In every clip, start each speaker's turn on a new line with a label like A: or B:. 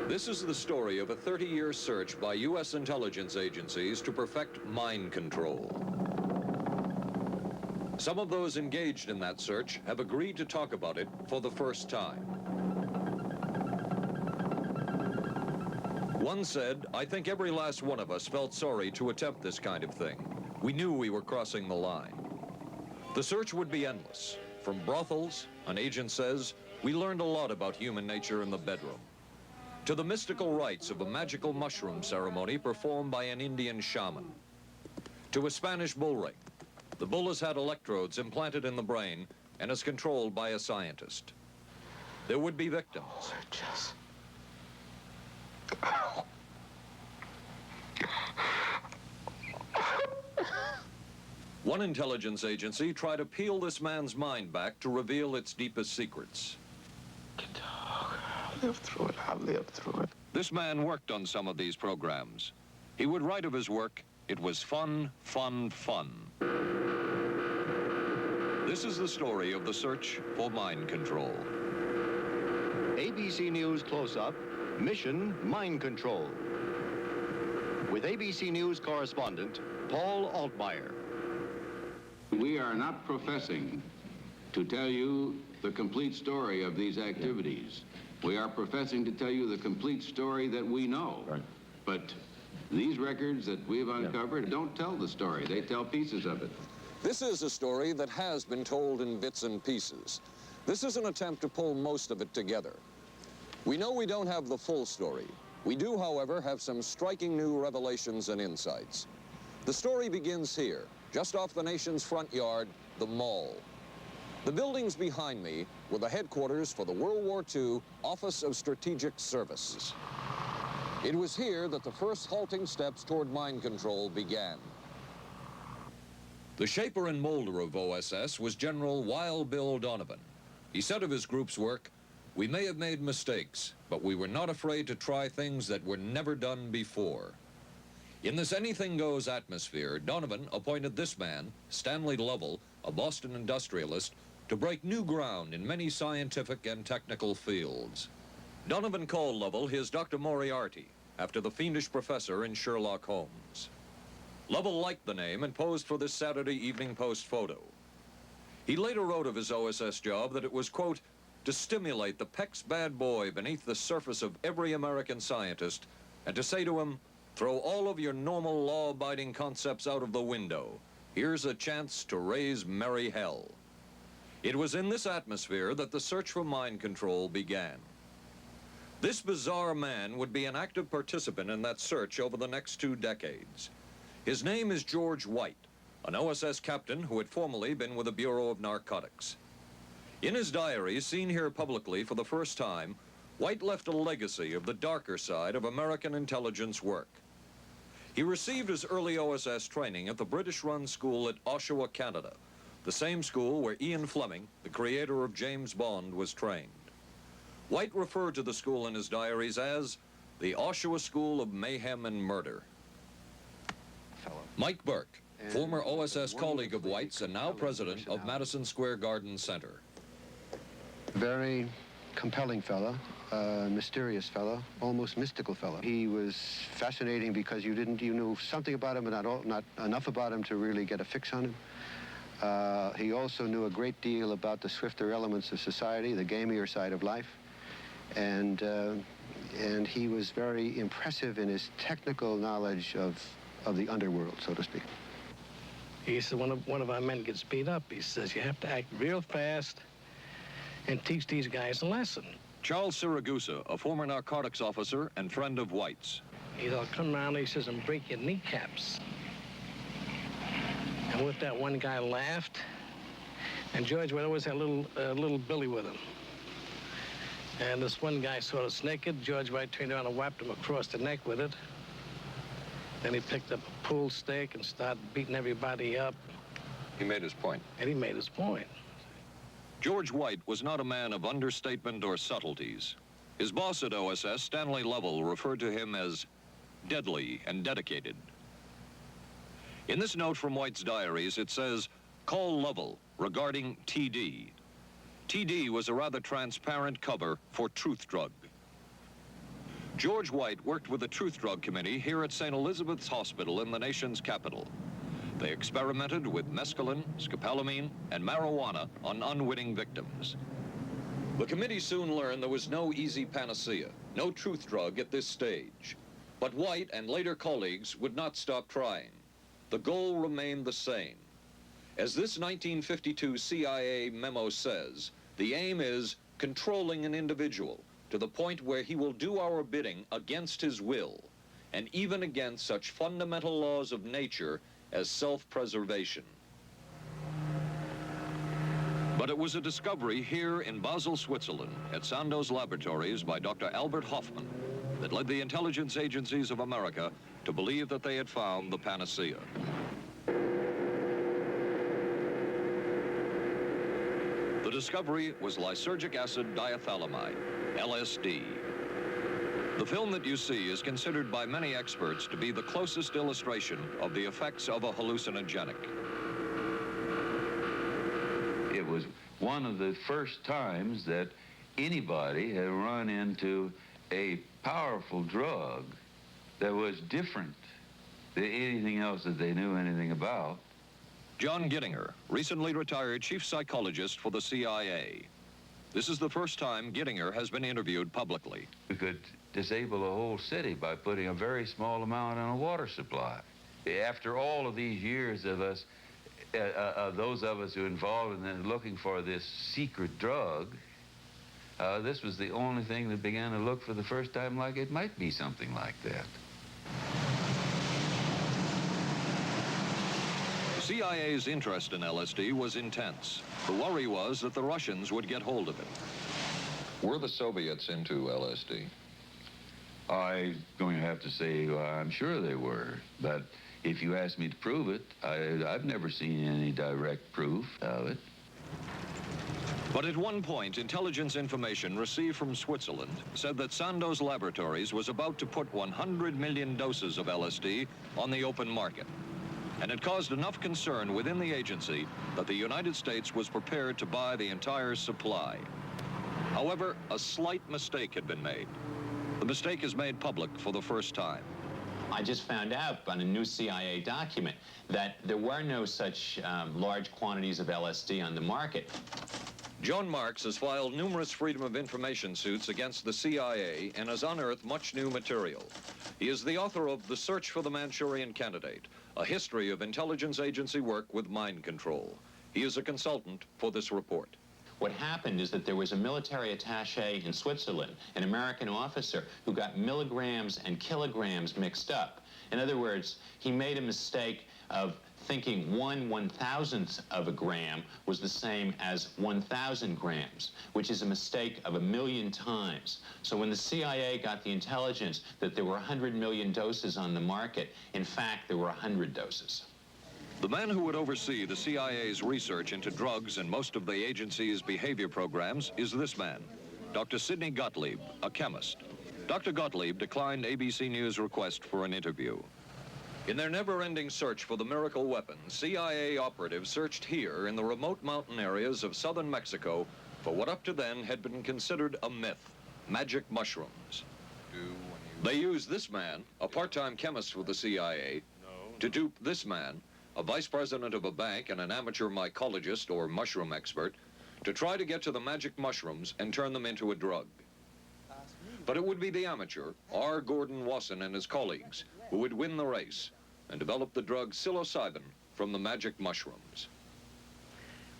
A: This is the story of a 30-year search by U.S. intelligence agencies to perfect mind control. Some of those engaged in that search have agreed to talk about it for the first time. One said, "I think every last one of us felt sorry to attempt this kind of thing. We knew we were crossing the line." The search would be endless. From brothels, an agent says, we learned a lot about human nature in the bedroom, to the mystical rites of a magical mushroom ceremony performed by an Indian shaman, to a Spanish bull ring. The bull has had electrodes implanted in the brain and is controlled by a scientist. There would be victims. One intelligence agency tried to peel this man's mind back to reveal its deepest secrets.
B: I'll live through it.
A: This man worked on some of these programs. He would write of his work, "It was fun, fun, fun." This is the story of the search for mind control.
C: ABC News Close-Up, Mission Mind Control. With ABC News correspondent Paul Altmaier.
D: We are not professing to tell you the complete story of these activities. We are professing to tell you the complete story that we know.
B: Right.
D: But these records that we've uncovered don't tell the story. They tell pieces of it.
A: This is a story that has been told in bits and pieces. This is an attempt to pull most of it together. We know we don't have the full story. We do, however, have some striking new revelations and insights. The story begins here, just off the nation's front yard, the Mall. The buildings behind me were the headquarters for the World War II Office of Strategic Services. It was here that the first halting steps toward mind control began. The shaper and molder of OSS was General Wild Bill Donovan. He said of his group's work, "We may have made mistakes, but we were not afraid to try things that were never done before." In this anything-goes atmosphere, Donovan appointed this man, Stanley Lovell, a Boston industrialist, to break new ground in many scientific and technical fields. Donovan called Lovell his Dr. Moriarty, after the fiendish professor in Sherlock Holmes. Lovell liked the name and posed for this Saturday Evening Post photo. He later wrote of his OSS job that it was, quote, to stimulate the Peck's bad boy beneath the surface of every American scientist and to say to him, throw all of your normal law-abiding concepts out of the window. Here's a chance to raise merry hell. It was in this atmosphere that the search for mind control began. This bizarre man would be an active participant in that search over the next 2 decades. His name is George White, an OSS captain who had formerly been with the Bureau of Narcotics. In his diary, seen here publicly for the first time, White left a legacy of the darker side of American intelligence work. He received his early OSS training at the British-run school at Oshawa, Canada, the same school where Ian Fleming, the creator of James Bond, was trained. White referred to the school in his diaries as the Oshawa School of Mayhem and Murder. Mike Burke, former OSS colleague of White's and now president of Madison Square Garden Center.
E: Very compelling fellow, mysterious fellow, almost mystical fellow. He was fascinating because you knew something about him, but not enough about him to really get a fix on him. He also knew a great deal about the swifter elements of society, the gamier side of life, and he was very impressive in his technical knowledge of the underworld, so to speak.
F: He said one of our men gets beat up. He says you have to act real fast and teach these guys a lesson.
A: Charles Siragusa, a former narcotics officer and friend of White's.
F: He'll come around, he says, and break your kneecaps. And with that, one guy laughed, and George would always have little Billy with him. And this one guy saw us naked. George White turned around and whapped him across the neck with it. Then he picked up a pool stick and started beating everybody up.
A: He made his point.
F: And he made his point.
A: George White was not a man of understatement or subtleties. His boss at OSS, Stanley Lovell, referred to him as deadly and dedicated. In this note from White's diaries, it says, "Call Lovell regarding TD." TD was a rather transparent cover for Truth Drug. George White worked with the Truth Drug Committee here at St. Elizabeth's Hospital in the nation's capital. They experimented with mescaline, scopolamine, and marijuana on unwitting victims. The committee soon learned there was no easy panacea, no truth drug at this stage. But White and later colleagues would not stop trying. The goal remained the same. As this 1952 CIA memo says, the aim is controlling an individual to the point where he will do our bidding against his will, and even against such fundamental laws of nature as self-preservation. But it was a discovery here in Basel, Switzerland, at Sandoz Laboratories by Dr. Albert Hoffman that led the intelligence agencies of America to believe that they had found the panacea. The discovery was lysergic acid diethylamide, LSD. The film that you see is considered by many experts to be the closest illustration of the effects of a hallucinogenic.
D: It was one of the first times that anybody had run into a powerful drug that was different than anything else that they knew anything about.
A: John Gittinger, recently retired chief psychologist for the CIA. This is the first time Gittinger has been interviewed publicly.
D: We could disable a whole city by putting a very small amount on a water supply. After all of these years of us, those of us who were involved in looking for this secret drug, this was the only thing that began to look for the first time like it might be something like that.
A: The CIA's interest in LSD was intense. The worry was that the Russians would get hold of it. Were the Soviets into LSD?
D: I'm going to have to say I'm sure they were, but if you ask me to prove it, I've never seen any direct proof of it.
A: But at one point, intelligence information received from Switzerland said that Sandoz Laboratories was about to put 100 million doses of LSD on the open market. And it caused enough concern within the agency that the United States was prepared to buy the entire supply. However, a slight mistake had been made. The mistake is made public for the first time.
G: I just found out on a new CIA document that there were no such large quantities of LSD on the market.
A: John Marks has filed numerous Freedom of Information suits against the CIA and has unearthed much new material. He is the author of The Search for the Manchurian Candidate, a history of intelligence agency work with mind control. He is a consultant for this report.
G: What happened is that there was a military attaché in Switzerland, an American officer, who got milligrams and kilograms mixed up. In other words, he made a mistake of thinking 1/1000th of a gram was the same as 1,000 grams, which is a mistake of 1,000,000 times. So when the CIA got the intelligence that there were 100 million doses on the market, in fact, there were 100 doses.
A: The man who would oversee the CIA's research into drugs and most of the agency's behavior programs is this man, Dr. Sidney Gottlieb, a chemist. Dr. Gottlieb declined ABC News' request for an interview. In their never-ending search for the miracle weapon, CIA operatives searched here in the remote mountain areas of southern Mexico for what up to then had been considered a myth, magic mushrooms. They used this man, a part-time chemist for the CIA, to dupe this man, a vice president of a bank and an amateur mycologist or mushroom expert, to try to get to the magic mushrooms and turn them into a drug. But it would be the amateur, R. Gordon Wasson and his colleagues, who would win the race and develop the drug psilocybin from the magic mushrooms.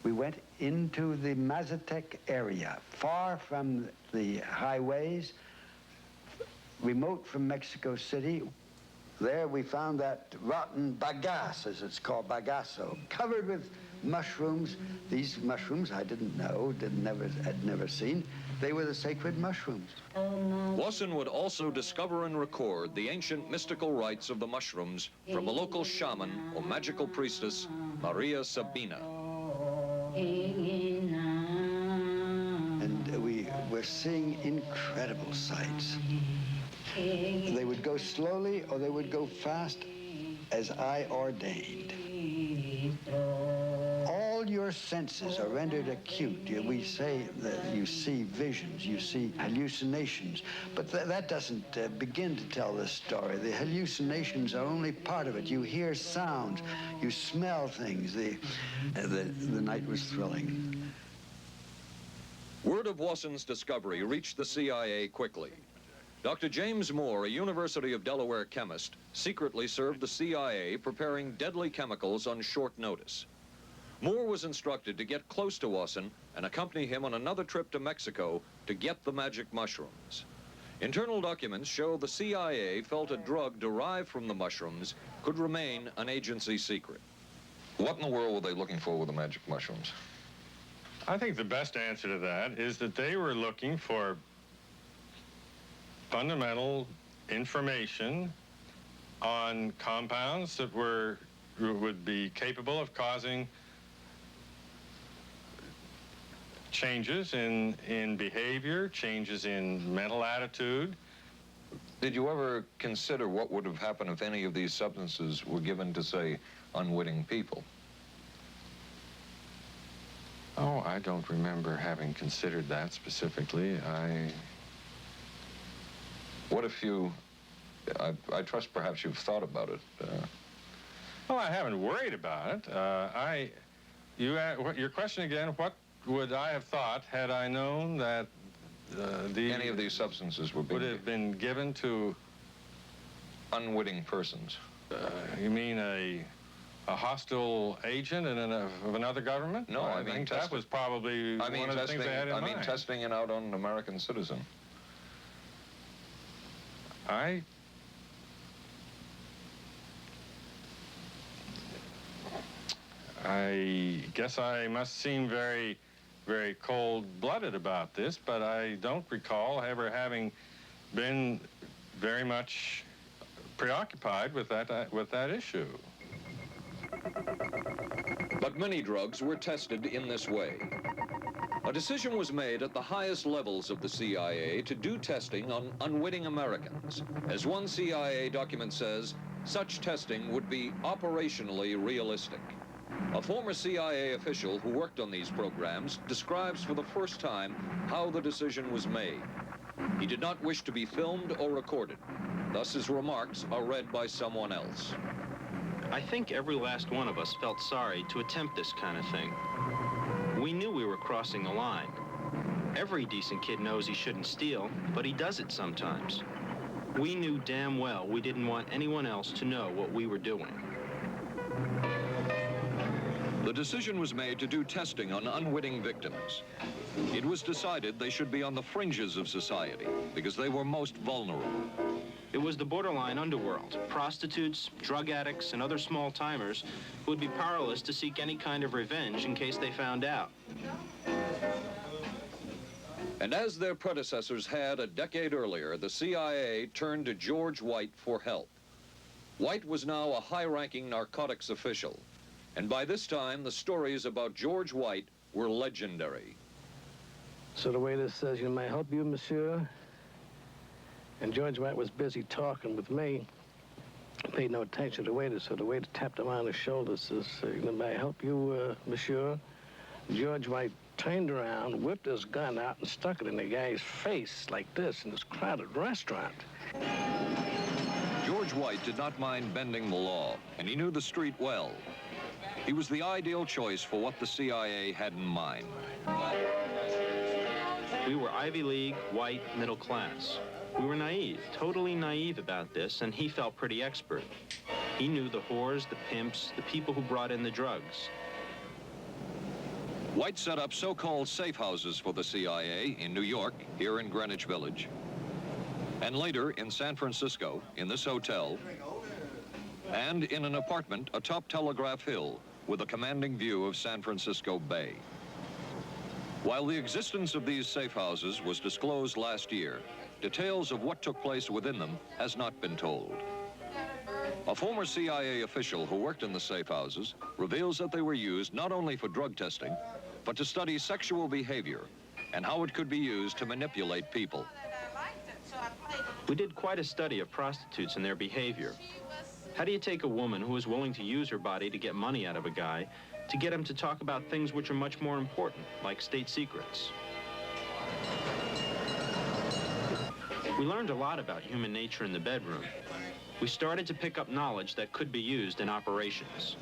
H: We went into the Mazatec area, far from the highways, remote from Mexico City. There we found that rotten bagasse, as it's called, bagasso, covered with mushrooms. These mushrooms I didn't know, had never seen. They were the sacred mushrooms.
A: Wasson would also discover and record the ancient mystical rites of the mushrooms from a local shaman or magical priestess, Maria Sabina.
H: And we were seeing incredible sights. They would go slowly or they would go fast as I ordained. All your senses are rendered acute. We say that you see visions, you see hallucinations, but that doesn't begin to tell this story. The hallucinations are only part of it. You hear sounds, you smell things. The night was thrilling.
A: Word of Wasson's discovery reached the CIA quickly. Dr. James Moore, a University of Delaware chemist, secretly served the CIA preparing deadly chemicals on short notice. Moore was instructed to get close to Wasson and accompany him on another trip to Mexico to get the magic mushrooms. Internal documents show the CIA felt a drug derived from the mushrooms could remain an agency secret. What in the world were they looking for with the magic mushrooms?
I: I think the best answer to that is that they were looking for fundamental information on compounds that would be capable of causing changes in behavior, changes in mental attitude.
A: Did you ever consider what would have happened if any of these substances were given to, say, unwitting people?
I: Oh, I don't remember having considered that specifically.
A: What if you... I trust perhaps you've thought about it.
I: Well, I haven't worried about it. Your question again, what would I have thought had I known that
A: any of these substances would
I: have been given to
A: unwitting persons?
I: You mean a hostile agent of another government?
A: No, I mean
I: think that was probably one of the things they had in mind.
A: I mean testing it out on an American citizen.
I: I guess I must seem very, very cold-blooded about this, but I don't recall ever having been very much preoccupied with that issue.
A: But many drugs were tested in this way. A decision was made at the highest levels of the CIA to do testing on unwitting Americans. As one CIA document says, such testing would be operationally realistic. A former CIA official who worked on these programs describes for the first time how the decision was made. He did not wish to be filmed or recorded. Thus his remarks are read by someone else.
J: I think every last one of us felt sorry to attempt this kind of thing. We knew we were crossing the line. Every decent kid knows he shouldn't steal, but he does it sometimes. We knew damn well we didn't want anyone else to know what we were doing.
A: The decision was made to do testing on unwitting victims. It was decided they should be on the fringes of society because they were most vulnerable.
J: It was the borderline underworld. Prostitutes, drug addicts, and other small-timers who would be powerless to seek any kind of revenge in case they found out.
A: And as their predecessors had a decade earlier, the CIA turned to George White for help. White was now a high-ranking narcotics official, and by this time, the stories about George White were legendary.
F: So the waiter says, "You may help you, monsieur?" And George White was busy talking with me. Paid no attention to the waiter, so the waiter tapped him on the shoulder, says, "May I help you, monsieur?" George White turned around, whipped his gun out, and stuck it in the guy's face like this in this crowded restaurant.
A: George White did not mind bending the law, and he knew the street well. He was the ideal choice for what the CIA had in mind.
J: We were Ivy League, white, middle class. We were naive, totally naive about this, and he felt pretty expert. He knew the whores, the pimps, the people who brought in the drugs.
A: White set up so-called safe houses for the CIA in New York, here in Greenwich Village, and later in San Francisco, in this hotel, and in an apartment atop Telegraph Hill with a commanding view of San Francisco Bay. While the existence of these safe houses was disclosed last year, details of what took place within them has not been told. A former CIA official who worked in the safe houses reveals that they were used not only for drug testing, but to study sexual behavior and how it could be used to manipulate people.
J: We did quite a study of prostitutes and their behavior. How do you take a woman who is willing to use her body to get money out of a guy to get him to talk about things which are much more important, like state secrets? We learned a lot about human nature in the bedroom. We started to pick up knowledge that could be used in operations.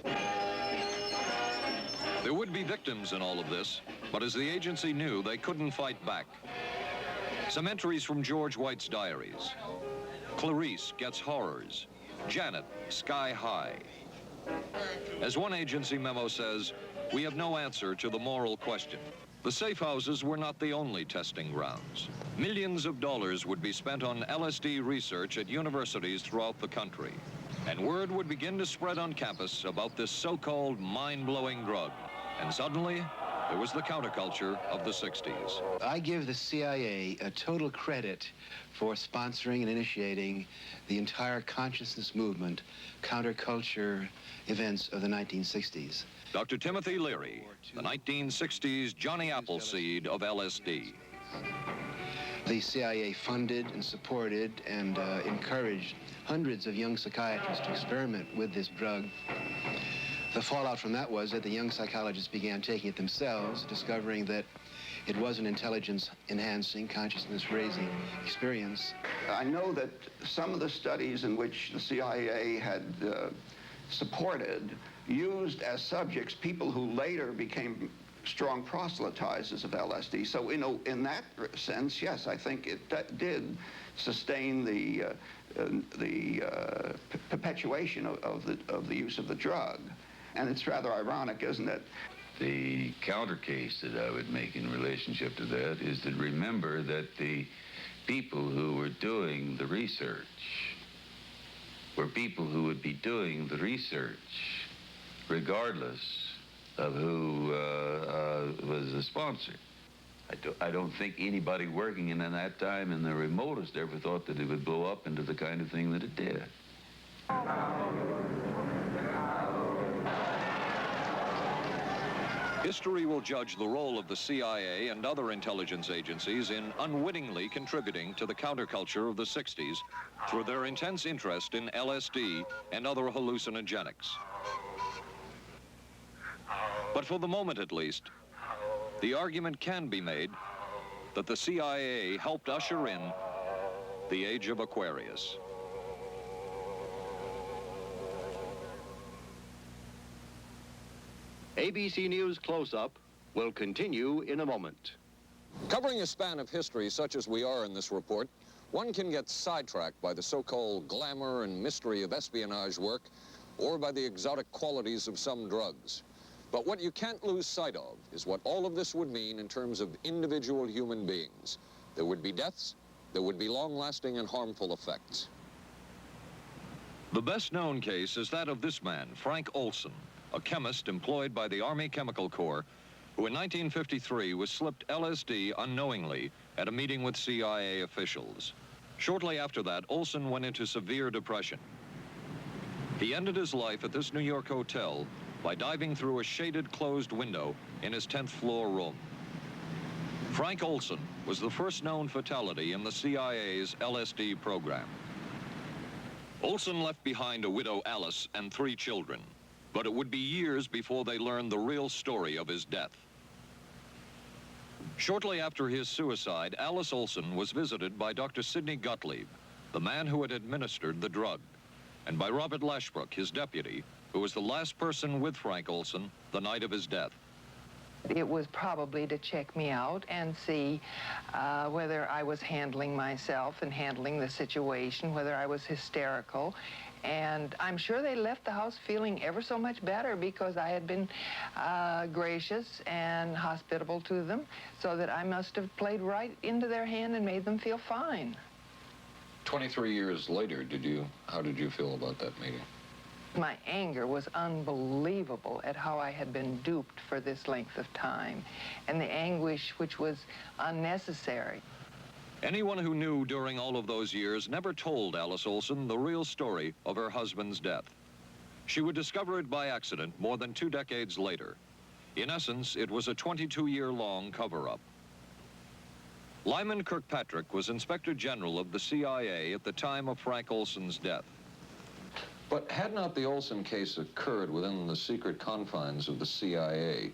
A: There would be victims in all of this, but as the agency knew, they couldn't fight back. Some entries from George White's diaries. Clarice gets horrors. Janet, sky high. As one agency memo says, we have no answer to the moral question. The safe houses were not the only testing grounds. Millions of dollars would be spent on LSD research at universities throughout the country. And word would begin to spread on campus about this so-called mind-blowing drug. And suddenly, there was the counterculture of the 60s.
K: I give the CIA a total credit for sponsoring and initiating the entire consciousness movement, counterculture events of the 1960s.
A: Dr. Timothy Leary, the 1960s Johnny Appleseed of LSD.
K: The CIA funded and supported and encouraged hundreds of young psychiatrists to experiment with this drug. The fallout from that was that the young psychologists began taking it themselves, discovering that it was an intelligence-enhancing, consciousness-raising experience.
L: I know that some of the studies in which the CIA had supported used as subjects people who later became strong proselytizers of LSD. So, in that sense, yes, I think it did sustain the perpetuation of the use of the drug. And it's rather ironic, isn't it?
D: The counter case that I would make in relationship to that is to remember that the people who were doing the research were people who would be doing the research regardless of who was the sponsor. I don't think anybody working in that time in the remotest ever thought that it would blow up into the kind of thing that it did.
A: History will judge the role of the CIA and other intelligence agencies in unwittingly contributing to the counterculture of the 60s through their intense interest in LSD and other hallucinogenics. But for the moment, at least, the argument can be made that the CIA helped usher in the age of Aquarius.
C: ABC News Close-Up will continue in a moment.
A: Covering a span of history such as we are in this report, one can get sidetracked by the so-called glamour and mystery of espionage work or by the exotic qualities of some drugs. But what you can't lose sight of is what all of this would mean in terms of individual human beings. There would be deaths, there would be long-lasting and harmful effects. The best-known case is that of this man, Frank Olson, a chemist employed by the Army Chemical Corps, who in 1953 was slipped LSD unknowingly at a meeting with CIA officials. Shortly after that, Olson went into severe depression. He ended his life at this New York hotel by diving through a shaded closed window in his 10th floor room. Frank Olson was the first known fatality in the CIA's LSD program. Olson left behind a widow, Alice, and 3 children. But it would be years before they learned the real story of his death. Shortly after his suicide, Alice Olson was visited by Dr. Sidney Gottlieb, the man who had administered the drug, and by Robert Lashbrook, his deputy, who was the last person with Frank Olson the night of his death.
M: It was probably to check me out and see whether I was handling myself and handling the situation, whether I was hysterical. And I'm sure they left the house feeling ever so much better because I had been gracious and hospitable to them, so that I must have played right into their hand and made them feel fine.
A: 23 years later, how did you feel about that meeting?
M: My anger was unbelievable at how I had been duped for this length of time, and the anguish which was unnecessary.
A: Anyone who knew during all of those years never told Alice Olson the real story of her husband's death. She would discover it by accident more than 2 decades later. In essence, it was a 22-year-long cover-up. Lyman Kirkpatrick was Inspector General of the CIA at the time of Frank Olson's death. But had not the Olson case occurred within the secret confines of the CIA,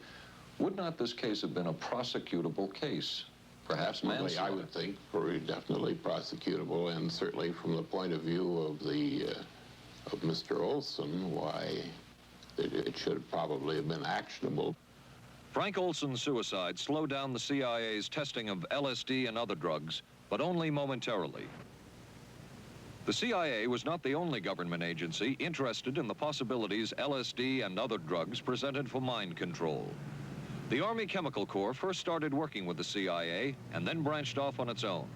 A: would not this case have been a prosecutable case? Perhaps manslaughter?
N: I would think very definitely prosecutable, and certainly from the point of view of the of Mr. Olson, why it should probably have been actionable.
A: Frank Olson's suicide slowed down the CIA's testing of LSD and other drugs, but only momentarily. The CIA was not the only government agency interested in the possibilities LSD and other drugs presented for mind control. The Army Chemical Corps first started working with the CIA and then branched off on its own.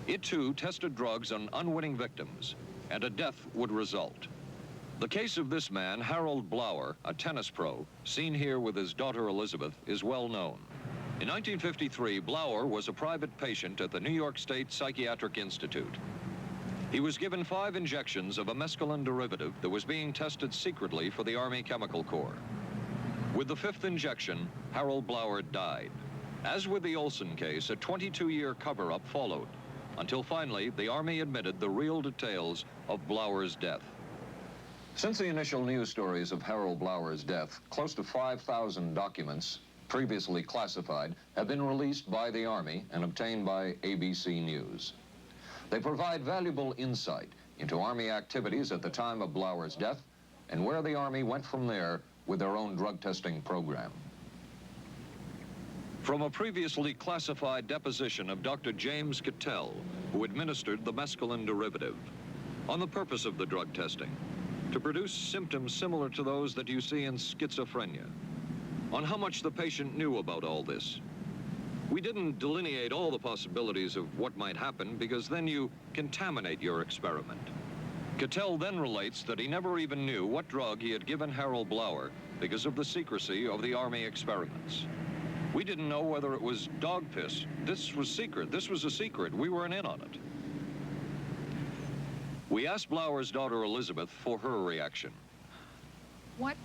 A: It too tested drugs on unwitting victims, and a death would result. The case of this man, Harold Blower, a tennis pro, seen here with his daughter Elizabeth, is well known. In 1953, Blower was a private patient at the New York State Psychiatric Institute. He was given 5 injections of a mescaline derivative that was being tested secretly for the Army Chemical Corps. With the 5th injection, Harold Blower died. As with the Olson case, a 22-year cover-up followed, until finally the Army admitted the real details of Blower's death. Since the initial news stories of Harold Blower's death, close to 5,000 documents, previously classified, have been released by the Army and obtained by ABC News. They provide valuable insight into Army activities at the time of Blower's death and where the Army went from there with their own drug testing program. From a previously classified deposition of Dr. James Cattell, who administered the mescaline derivative, on the purpose of the drug testing, to produce symptoms similar to those that you see in schizophrenia, on how much the patient knew about all this. We didn't delineate all the possibilities of what might happen because then you contaminate your experiment. Cattell then relates that he never even knew what drug he had given Harold Blower because of the secrecy of the Army experiments. We didn't know whether it was dog piss. This was secret. This was a secret. We weren't in on it. We asked Blower's daughter Elizabeth for her reaction.
O: What?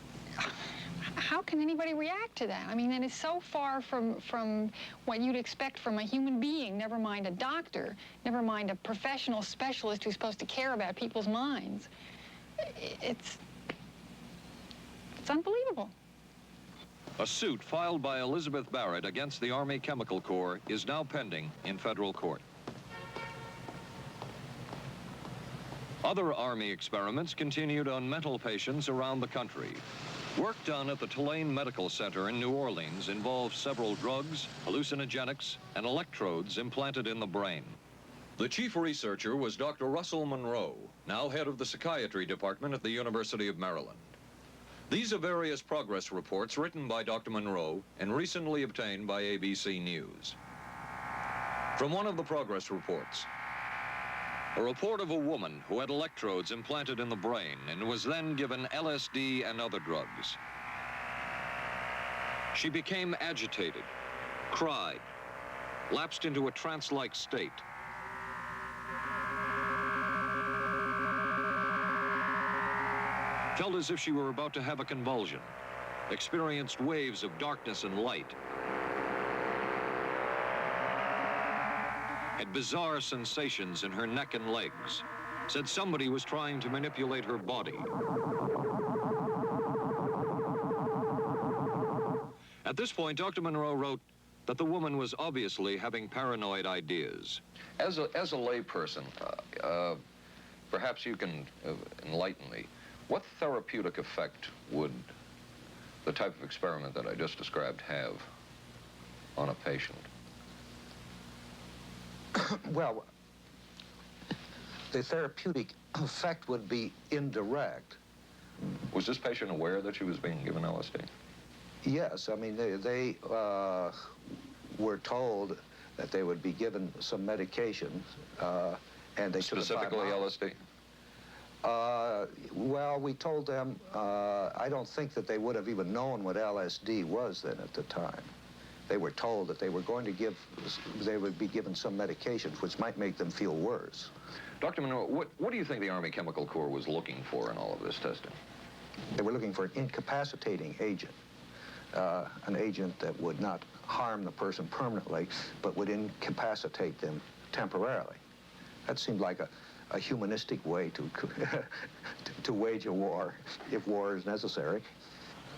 O: How can anybody react to that? I mean, that is so far from what you'd expect from a human being, never mind a doctor, never mind a professional specialist who's supposed to care about people's minds. It's unbelievable.
A: A suit filed by Elizabeth Barrett against the Army Chemical Corps is now pending in federal court. Other Army experiments continued on mental patients around the country. Work done at the Tulane Medical Center in New Orleans involved several drugs, hallucinogenics, and electrodes implanted in the brain. The chief researcher was Dr. Russell Monroe, now head of the psychiatry department at the University of Maryland. These are various progress reports written by Dr. Monroe and recently obtained by ABC News. From one of the progress reports, a report of a woman who had electrodes implanted in the brain and was then given LSD and other drugs. She became agitated, cried, lapsed into a trance-like state. Felt as if she were about to have a convulsion, experienced waves of darkness and light, had bizarre sensations in her neck and legs, said somebody was trying to manipulate her body. At this point, Dr. Monroe wrote that the woman was obviously having paranoid ideas. As a layperson, perhaps you can enlighten me. What therapeutic effect would the type of experiment that I just described have on a patient?
P: Well, the therapeutic effect would be indirect.
A: Was this patient aware that she was being given LSD?
P: Yes, I mean, they were told that they would be given some medication, and they
A: specifically LSD?
P: Well, we told them, I don't think that they would have even known what LSD was then at the time. They were told that they were going to they would be given some medications which might make them feel worse.
A: Dr. Monroe, what do you think the Army Chemical Corps was looking for in all of this testing?
P: They were looking for an incapacitating agent, an agent that would not harm the person permanently, but would incapacitate them temporarily. That seemed like a humanistic way to wage a war, if war is necessary.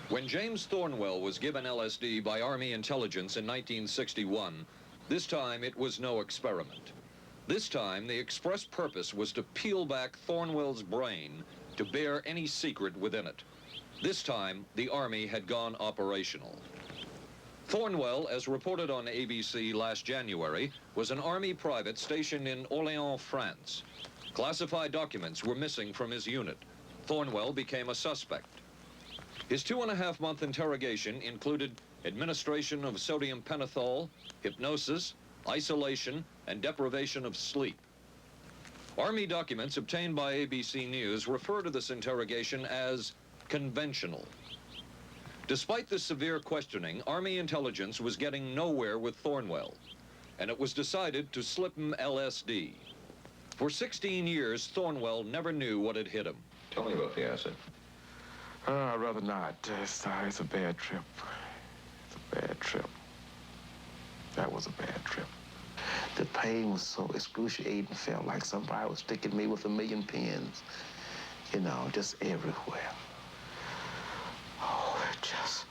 A: When James Thornwell was given LSD by Army intelligence in 1961, this time it was no experiment. This time, the express purpose was to peel back Thornwell's brain to bear any secret within it. This time, the Army had gone operational. Thornwell, as reported on ABC last January, was an Army private stationed in Orléans, France. Classified documents were missing from his unit. Thornwell became a suspect. His 2.5-month interrogation included administration of sodium pentothal, hypnosis, isolation, and deprivation of sleep. Army documents obtained by ABC News refer to this interrogation as conventional. Despite this severe questioning, Army intelligence was getting nowhere with Thornwell, and it was decided to slip him LSD. For 16 years, Thornwell never knew what had hit him.
B: Tell me about the acid. I'd rather not. It's a bad trip. It's a bad trip. That was a bad trip. The pain was so excruciating. Felt like somebody was sticking me with 1,000,000 pins. You know, just everywhere. Oh, it just...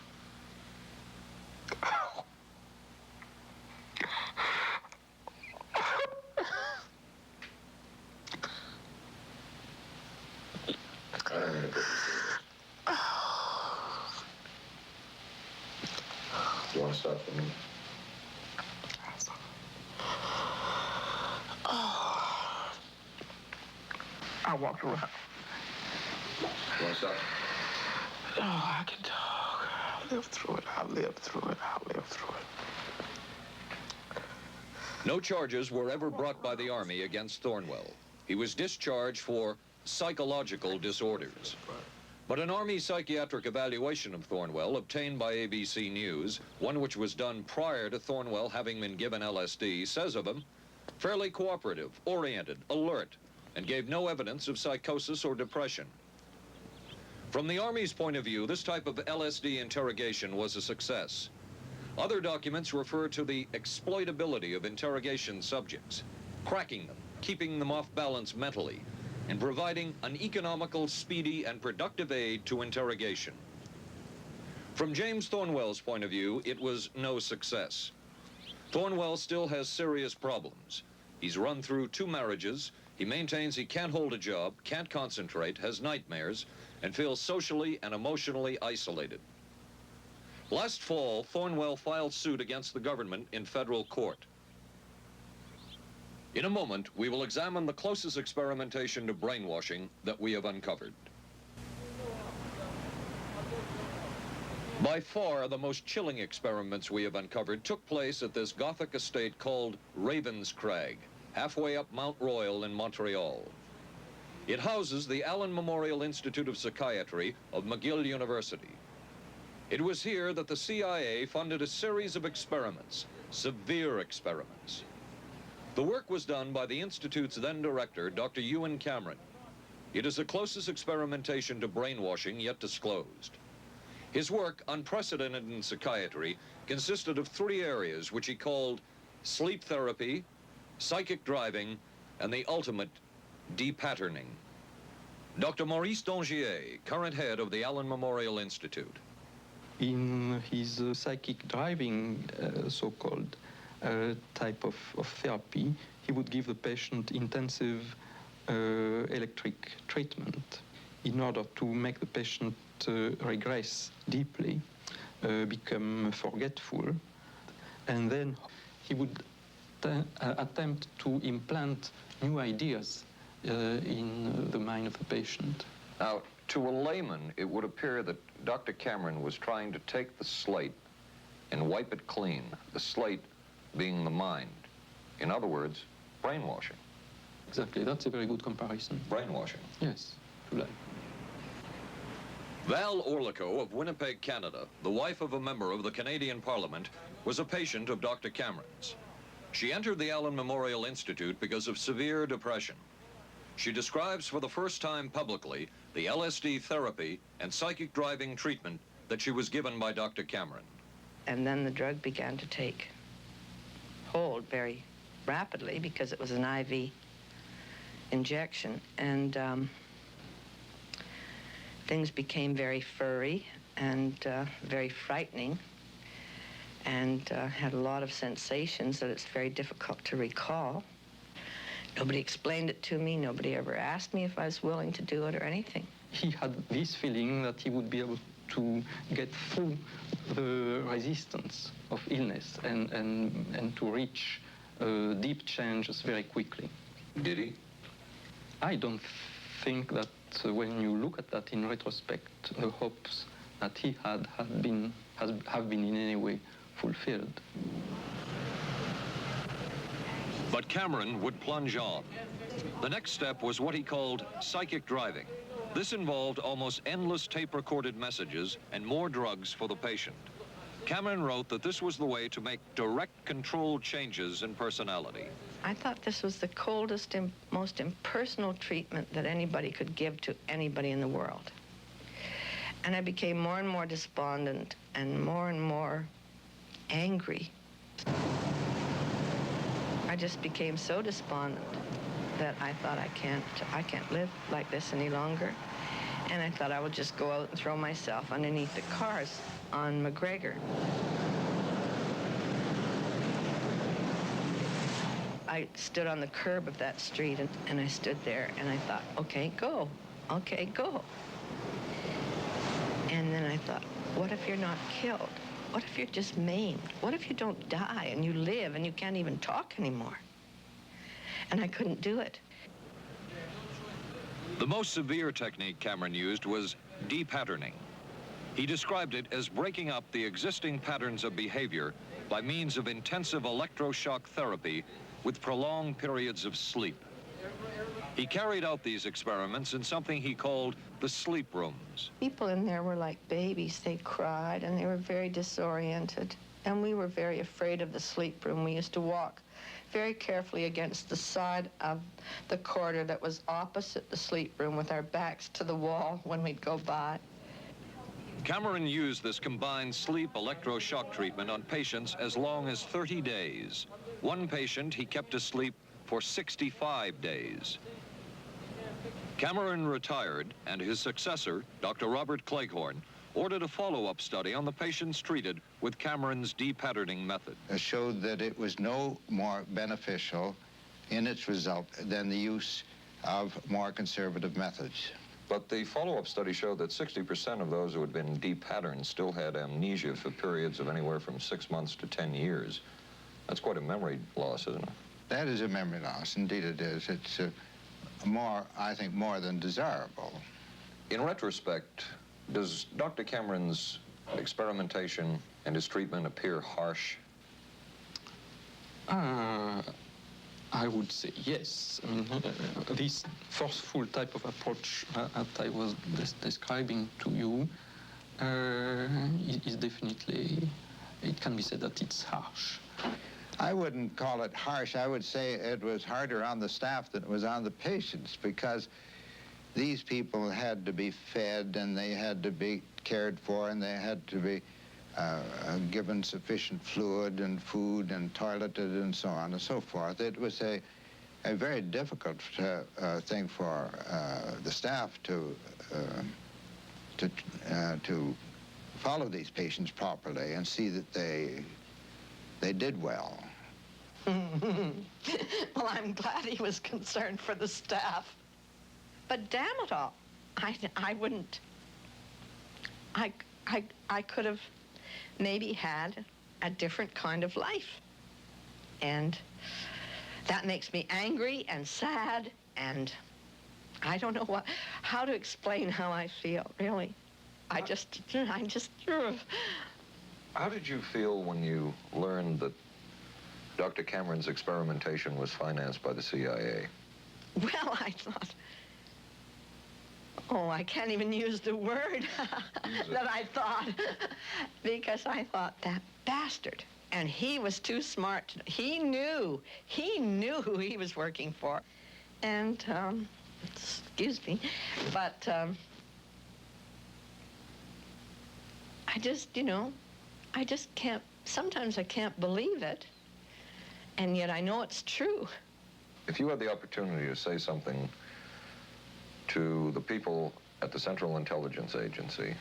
B: Oh.
N: Do you want to stop for me?
B: I walked around.
N: You want to stop?
B: Oh, I can talk. I'll live through it. I'll live through it. I'll live through it.
A: No charges were ever brought by the Army against Thornwell. He was discharged for psychological disorders. But an Army psychiatric evaluation of Thornwell obtained by ABC News, one which was done prior to Thornwell having been given LSD, says of him, fairly cooperative, oriented, alert, and gave no evidence of psychosis or depression. From the Army's point of view, this type of LSD interrogation was a success. Other documents refer to the exploitability of interrogation subjects, cracking them, keeping them off balance mentally, and providing an economical, speedy, and productive aid to interrogation. From James Thornwell's point of view, it was no success. Thornwell still has serious problems. He's run through 2 marriages. He maintains he can't hold a job, can't concentrate, has nightmares, and feels socially and emotionally isolated. Last fall, Thornwell filed suit against the government in federal court. In a moment, we will examine the closest experimentation to brainwashing that we have uncovered. By far, the most chilling experiments we have uncovered took place at this Gothic estate called Ravenscrag, halfway up Mount Royal in Montreal. It houses the Allen Memorial Institute of Psychiatry of McGill University. It was here that the CIA funded a series of experiments, severe experiments. The work was done by the Institute's then director, Dr. Ewan Cameron. It is the closest experimentation to brainwashing yet disclosed. His work, unprecedented in psychiatry, consisted of 3 areas which he called sleep therapy, psychic driving, and the ultimate depatterning. Dr. Maurice Dongier, current head of the Allen Memorial Institute.
Q: In his psychic driving, so-called type of therapy, he would give the patient intensive electric treatment in order to make the patient regress deeply, become forgetful, and then he would attempt to implant new ideas in the mind of the patient.
A: Now, to a layman, it would appear that Dr. Cameron was trying to take the slate and wipe it clean, the slate being the mind. In other words, brainwashing.
Q: Exactly, that's a very good comparison.
A: Brainwashing.
Q: Yes, to life.
A: Val Orlico of Winnipeg, Canada, the wife of a member of the Canadian Parliament, was a patient of Dr. Cameron's. She entered the Allen Memorial Institute because of severe depression. She describes for the first time publicly the LSD therapy and psychic driving treatment that she was given by Dr. Cameron.
R: and then the drug began to take hold very rapidly because it was an IV injection, and things became very furry and very frightening, and had a lot of sensations that it's very difficult to recall. Nobody explained it to me. Nobody ever asked me if I was willing to do it or anything.
Q: He had this feeling that he would be able to get through the resistance of illness and to reach deep changes very quickly.
A: Did he?
Q: I don't think that when you look at that in retrospect, the hopes that he had have been in any way fulfilled.
A: But Cameron would plunge on. The next step was what he called psychic driving. This involved almost endless tape-recorded messages and more drugs for the patient. Cameron wrote that this was the way to make direct controlled changes in personality.
R: I thought this was the coldest and most impersonal treatment that anybody could give to anybody in the world. And I became more and more despondent and more angry. I just became so despondent that I thought I can't live like this any longer. And I thought I would just go out and throw myself underneath the cars on McGregor. I stood on the curb of that street and I stood there and I thought, okay, go. Okay, go. And then I thought, what if you're not killed? What if you're just maimed? What if you don't die and you live and you can't even talk anymore? And I couldn't do it.
A: The most severe technique Cameron used was de-patterning. He described it as breaking up the existing patterns of behavior by means of intensive electroshock therapy with prolonged periods of sleep. He carried out these experiments in something he called the sleep rooms.
R: People in there were like babies. They cried and they were very disoriented. And we were very afraid of the sleep room. We used to walk very carefully against the side of the corridor that was opposite the sleep room with our backs to the wall when we'd go by.
A: Cameron used this combined sleep electroshock treatment on patients as long as 30 days. One patient he kept asleep for 65 days. Cameron retired, and his successor, Dr. Robert Cleghorn, ordered a follow-up study on the patients treated with Cameron's de-patterning method.
P: It showed that it was no more beneficial in its result than the use of more conservative methods.
A: But the follow-up study showed that 60% of those who had been de-patterned still had amnesia for periods of anywhere from 6 months to 10 years. That's quite a memory loss, isn't it?
P: That is a memory loss. Indeed it is. It's I think, more than desirable.
A: In retrospect, does Dr. Cameron's experimentation and his treatment appear harsh?
Q: I would say yes. I mean, this forceful type of approach that I was describing to you is definitely, it can be said that it's harsh.
P: I wouldn't call it harsh. I would say it was harder on the staff than it was on the patients, because these people had to be fed and they had to be cared for and they had to be given sufficient fluid and food and toileted and so on and so forth. It was a very difficult thing for the staff to follow these patients properly and see that they did well.
R: Well, I'm glad he was concerned for the staff. But damn it all, I wouldn't. I could have maybe had a different kind of life. And that makes me angry and sad, and I don't know how to explain how I feel, really. I just.
A: How did you feel when you learned that Dr. Cameron's experimentation was financed by the CIA?
R: Well, I thought, oh, I can't even use the word that I thought, because I thought, that bastard. And he was too smart. He knew who he was working for. And, excuse me, but I just, I just can't, sometimes I can't believe it, and yet I know it's true.
A: If you had the opportunity to say something to the people at the Central Intelligence Agency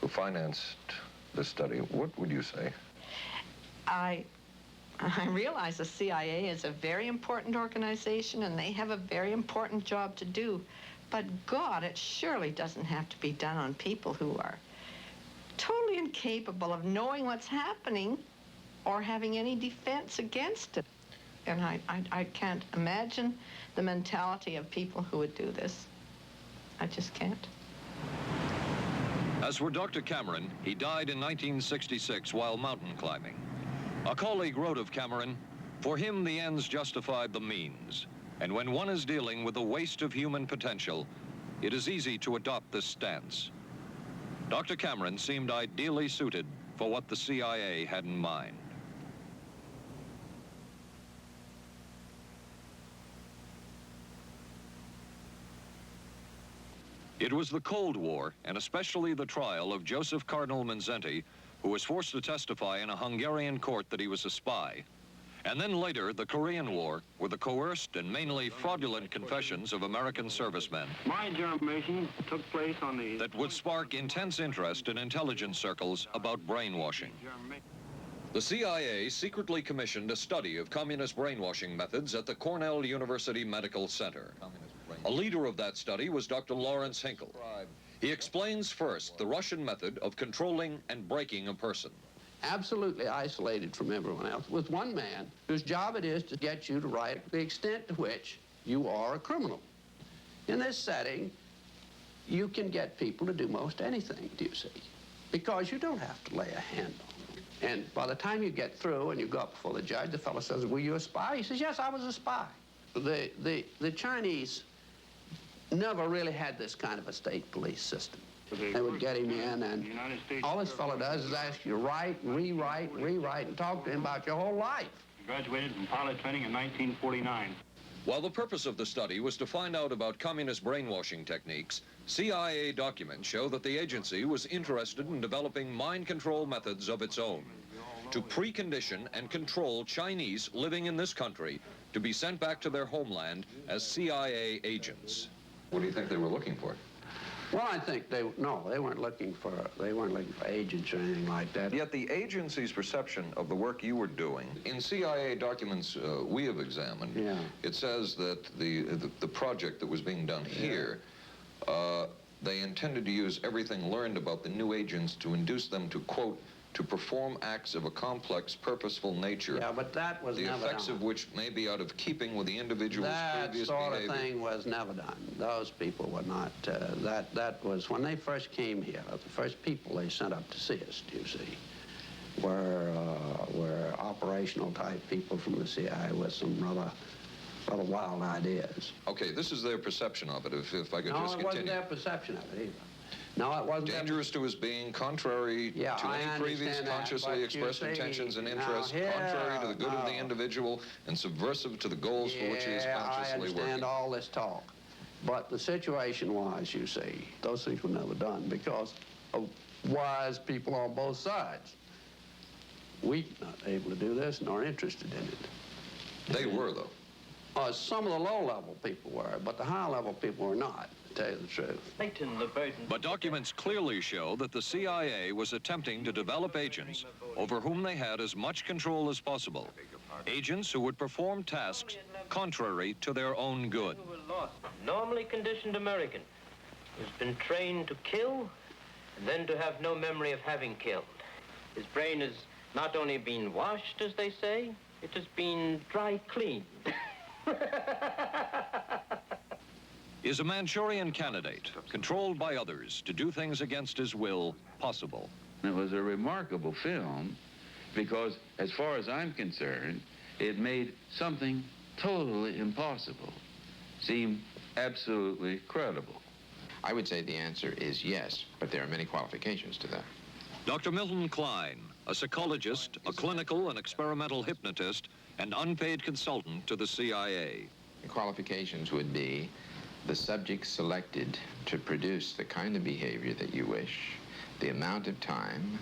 A: who financed this study, what would you say?
R: I realize the CIA is a very important organization and they have a very important job to do. But God, it surely doesn't have to be done on people who are totally incapable of knowing what's happening or having any defense against it. And I can't imagine the mentality of people who would do this. I just can't.
A: As for Dr. Cameron, he died in 1966 while mountain climbing. A colleague wrote of Cameron, "For him, the ends justified the means. And when one is dealing with the waste of human potential, it is easy to adopt this stance." Dr. Cameron seemed ideally suited for what the CIA had in mind. It was the Cold War, and especially the trial of Joseph Cardinal Mindszenty, who was forced to testify in a Hungarian court that he was a spy. And then later, the Korean War, with the coerced and mainly fraudulent confessions of American servicemen.
S: My germination took place on the...
A: That would spark intense interest in intelligence circles about brainwashing. The CIA secretly commissioned a study of communist brainwashing methods at the Cornell University Medical Center. A leader of that study was Dr. Lawrence Hinkle. He explains first the Russian method of controlling and breaking a person.
T: Absolutely isolated from everyone else, with one man whose job it is to get you to write the extent to which you are a criminal. In this setting, you can get people to do most anything, do you see? Because you don't have to lay a hand on them. And by the time you get through and you go up before the judge, the fellow says, "Were you a spy?" He says, "Yes, I was a spy." The Chinese never really had this kind of a state police system. They would get him in, and all this fellow does is ask you to write, rewrite, and talk to him about your whole life.
S: Graduated from pilot training in 1949.
A: While the purpose of the study was to find out about communist brainwashing techniques, CIA documents show that the agency was interested in developing mind control methods of its own to precondition and control Chinese living in this country to be sent back to their homeland as CIA agents. What do you think they were looking for?
T: Well, I think they weren't looking for agents or anything like that.
A: Yet the agency's perception of the work you were doing, in CIA documents we have examined, it says that the project that was being done here, they intended to use everything learned about the new agents to induce them to, quote, to perform acts of a complex, purposeful nature.
T: Yeah, but that was
A: the
T: never
A: effects
T: done.
A: of which may be out of keeping with the individual's
T: That
A: previous
T: sort
A: behavior.
T: of thing was never done. Those people were not, that was, when they first came here, the first people they sent up to see us, you see, were operational type people from the CIA with some rather wild ideas.
A: Okay, this is their perception of it, if I could just continue.
T: No, it wasn't their perception of it either. No, it wasn't.
A: Dangerous to his being, contrary to any previous consciously expressed intentions and interests, contrary to the good of the individual, and subversive to the goals for which he is consciously working.
T: I understand all this talk. But the situation was, you see, those things were never done because of wise people on both sides. We were not able to do this nor interested in it.
A: They were, though.
T: Some of the low-level people were, but the high-level people were not. Tell you the truth.
A: But documents clearly show that the CIA was attempting to develop agents over whom they had as much control as possible. Agents who would perform tasks contrary to their own good.
U: Normally conditioned American who's been trained to kill and then to have no memory of having killed. His brain has not only been washed, as they say, it has been dry cleaned.
A: Is a Manchurian candidate, controlled by others to do things against his will, possible?
D: It was a remarkable film because, as far as I'm concerned, it made something totally impossible seem absolutely credible.
V: I would say the answer is yes, but there are many qualifications to that.
A: Dr. Milton Klein, a psychologist, a clinical and experimental hypnotist, and unpaid consultant to the CIA.
V: The qualifications would be the subject selected to produce the kind of behavior that you wish, the amount of time,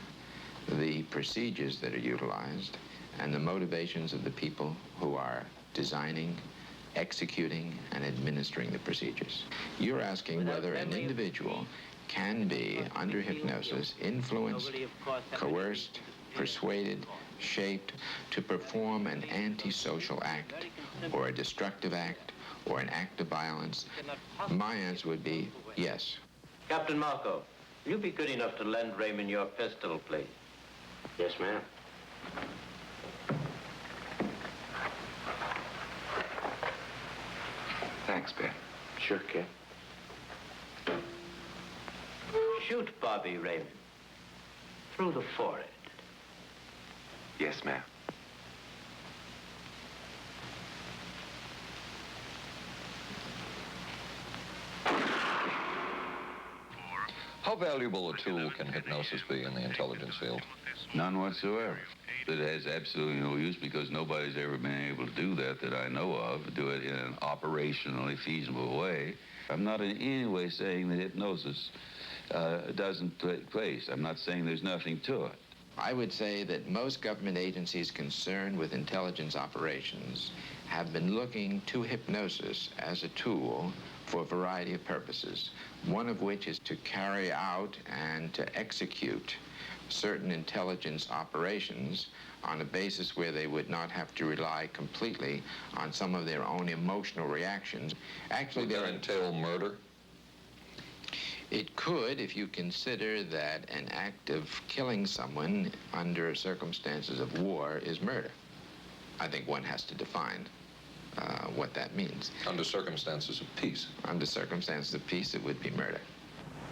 V: the procedures that are utilized and the motivations of the people who are designing, executing, and administering the procedures. You're asking whether an individual can be, under hypnosis, influenced, coerced, persuaded, shaped to perform an antisocial act, or a destructive act, or an act of violence. My answer would be yes.
U: Captain Marco, will you be good enough to lend Raymond your pistol, please? Yes, ma'am.
V: Thanks, Ben.
U: Sure, kid. Shoot Bobby, Raymond. Through the forehead.
V: Yes, ma'am.
A: How valuable a tool can hypnosis be in the intelligence field?
D: None whatsoever. It has absolutely no use because nobody's ever been able to do that I know of, do it in an operationally feasible way. I'm not in any way saying that hypnosis doesn't take place. I'm not saying there's nothing to it.
V: I would say that most government agencies concerned with intelligence operations have been looking to hypnosis as a tool for a variety of purposes, one of which is to carry out and to execute certain intelligence operations on a basis where they would not have to rely completely on some of their own emotional reactions. Actually,
A: would that entail murder?
V: It could, if you consider that an act of killing someone under circumstances of war is murder. I think one has to define what that means.
A: Under circumstances of peace?
V: Under circumstances of peace, it would be murder.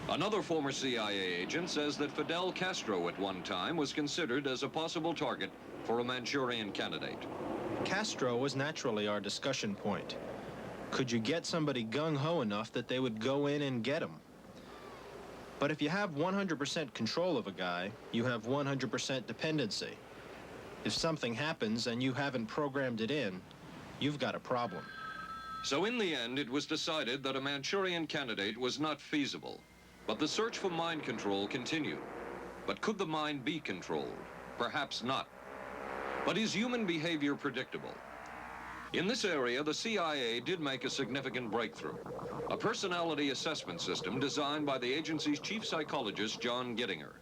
A: Another former CIA agent says that Fidel Castro at one time was considered as a possible target for a Manchurian candidate.
J: Castro was naturally our discussion point. Could you get somebody gung-ho enough that they would go in and get him? But if you have 100% control of a guy, you have 100% dependency. If something happens and you haven't programmed it in, you've got a problem.
A: So in the end, it was decided that a Manchurian candidate was not feasible. But the search for mind control continued. But could the mind be controlled? Perhaps not. But is human behavior predictable? In this area, the CIA did make a significant breakthrough. A personality assessment system designed by the agency's chief psychologist, John Gittinger.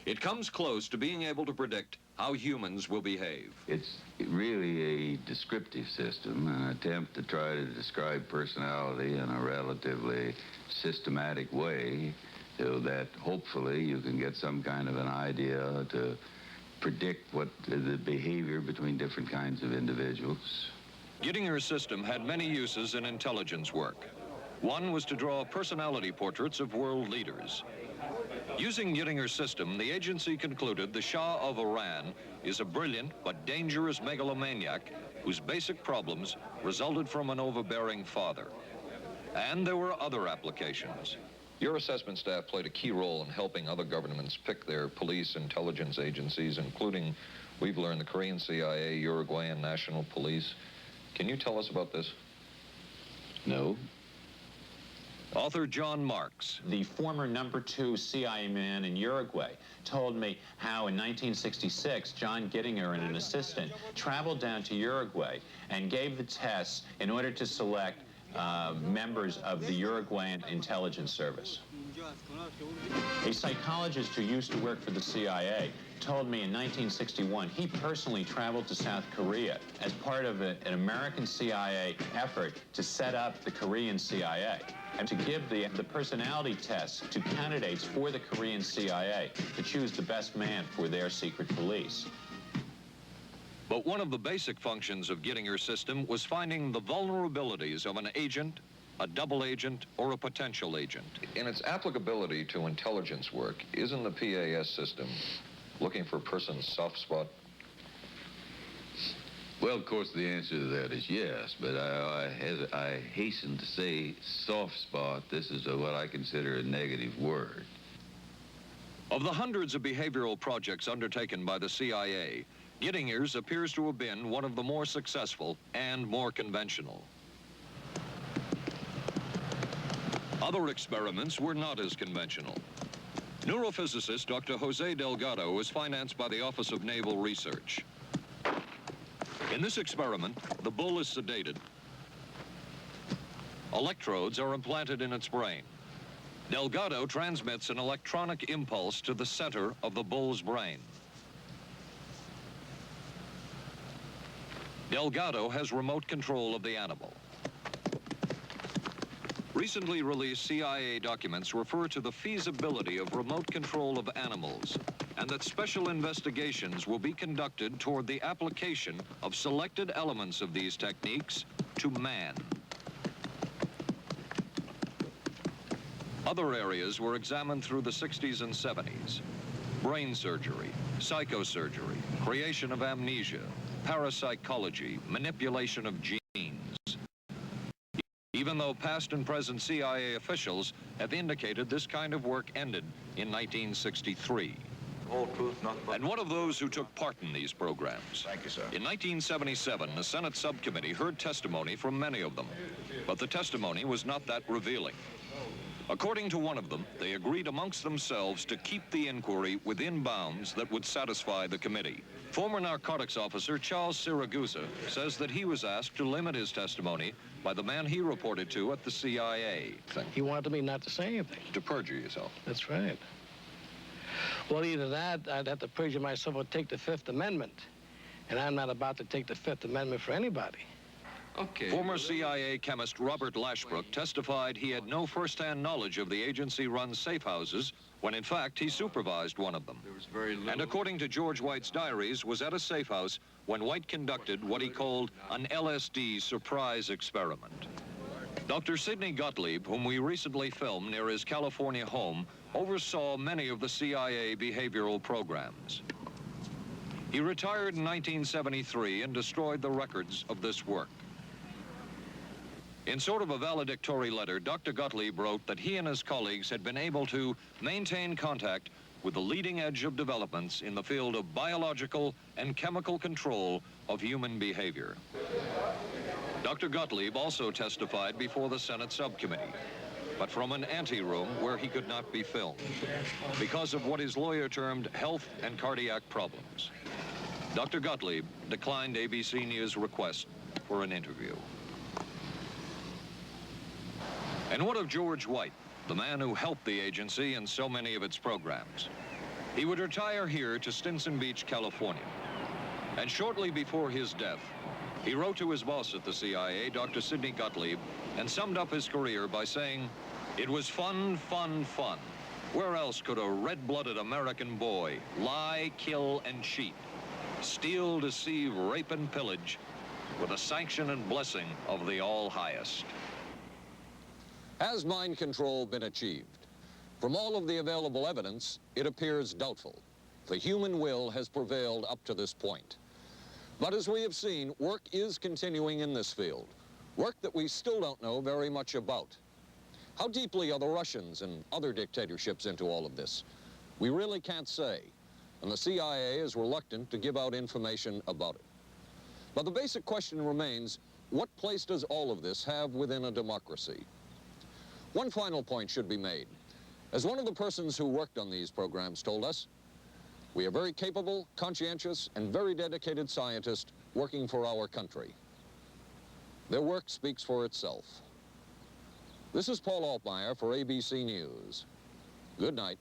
A: It comes close to being able to predict how humans will behave.
D: It's really a descriptive system, an attempt to try to describe personality in a relatively systematic way so that hopefully you can get some kind of an idea to predict what the behavior between different kinds of individuals.
A: Gittinger's system had many uses in intelligence work. One was to draw personality portraits of world leaders. Using Gittinger's system, the agency concluded the Shah of Iran is a brilliant but dangerous megalomaniac whose basic problems resulted from an overbearing father. And there were other applications. Your assessment staff played a key role in helping other governments pick their police intelligence agencies, including, we've learned, the Korean CIA, Uruguayan National Police. Can you tell us about this?
D: No.
A: Author John Marks.
E: The former #2 CIA man in Uruguay told me how in 1966, John Gittinger and an assistant traveled down to Uruguay and gave the tests in order to select members of the Uruguayan intelligence service. A psychologist who used to work for the CIA told me in 1961 he personally traveled to South Korea as part of an American CIA effort to set up the Korean CIA and to give the personality tests to candidates for the Korean CIA to choose the best man for their secret police.
A: But one of the basic functions of Gittinger's system was finding the vulnerabilities of an agent, a double agent, or a potential agent. In its applicability to intelligence work, isn't the PAS system looking for a person's soft spot?
D: Well, of course, the answer to that is yes, but I hasten to say soft spot. This is what I consider a negative word.
A: Of the hundreds of behavioral projects undertaken by the CIA, Gittinger's appears to have been one of the more successful and more conventional. Other experiments were not as conventional. Neurophysicist Dr. Jose Delgado was financed by the Office of Naval Research. In this experiment, the bull is sedated. Electrodes are implanted in its brain. Delgado transmits an electronic impulse to the center of the bull's brain. Delgado has remote control of the animal. Recently released CIA documents refer to the feasibility of remote control of animals, and that special investigations will be conducted toward the application of selected elements of these techniques to man. Other areas were examined through the 60s and 70s. Brain surgery, psychosurgery, creation of amnesia, parapsychology, manipulation of genes. Even though past and present CIA officials have indicated this kind of work ended in 1963.
G: All truth, nothing but...
A: And one of those who took part in these programs.
G: Thank you, sir.
A: In 1977, a Senate subcommittee heard testimony from many of them, but the testimony was not that revealing. According to one of them, they agreed amongst themselves to keep the inquiry within bounds that would satisfy the committee. Former narcotics officer Charles Siragusa says that he was asked to limit his testimony by the man he reported to at the CIA.
F: He wanted me not to say anything.
A: To perjure yourself.
F: That's right. Well, either that, I'd have to perjure myself or take the Fifth Amendment. And I'm not about to take the Fifth Amendment for anybody.
A: Okay. Former CIA chemist Robert Lashbrook testified he had no first-hand knowledge of the agency-run safe houses when, in fact, he supervised one of them.
G: There was very little...
A: And according to George White's diaries, was at a safe house when White conducted what he called an LSD surprise experiment. Dr. Sidney Gottlieb, whom we recently filmed near his California home, oversaw many of the CIA behavioral programs. He retired in 1973 and destroyed the records of this work. In sort of a valedictory letter, Dr. Gottlieb wrote that he and his colleagues had been able to maintain contact with the leading edge of developments in the field of biological and chemical control of human behavior. Dr. Gottlieb also testified before the Senate subcommittee, but from an anteroom where he could not be filmed because of what his lawyer termed health and cardiac problems. Dr. Gottlieb declined ABC News' request for an interview. And what of George White, the man who helped the agency in so many of its programs? He would retire here to Stinson Beach, California. And shortly before his death, he wrote to his boss at the CIA, Dr. Sidney Gottlieb, and summed up his career by saying, "It was fun, fun, fun. Where else could a red-blooded American boy lie, kill, and cheat, steal, deceive, rape, and pillage with the sanction and blessing of the All-Highest?" Has mind control been achieved? From all of the available evidence, it appears doubtful. The human will has prevailed up to this point. But as we have seen, work is continuing in this field, work that we still don't know very much about. How deeply are the Russians and other dictatorships into all of this? We really can't say, and the CIA is reluctant to give out information about it. But the basic question remains, what place does all of this have within a democracy? One final point should be made. As one of the persons who worked on these programs told us, we are very capable, conscientious, and very dedicated scientists working for our country. Their work speaks for itself. This is Paul Altmaier for ABC News. Good night.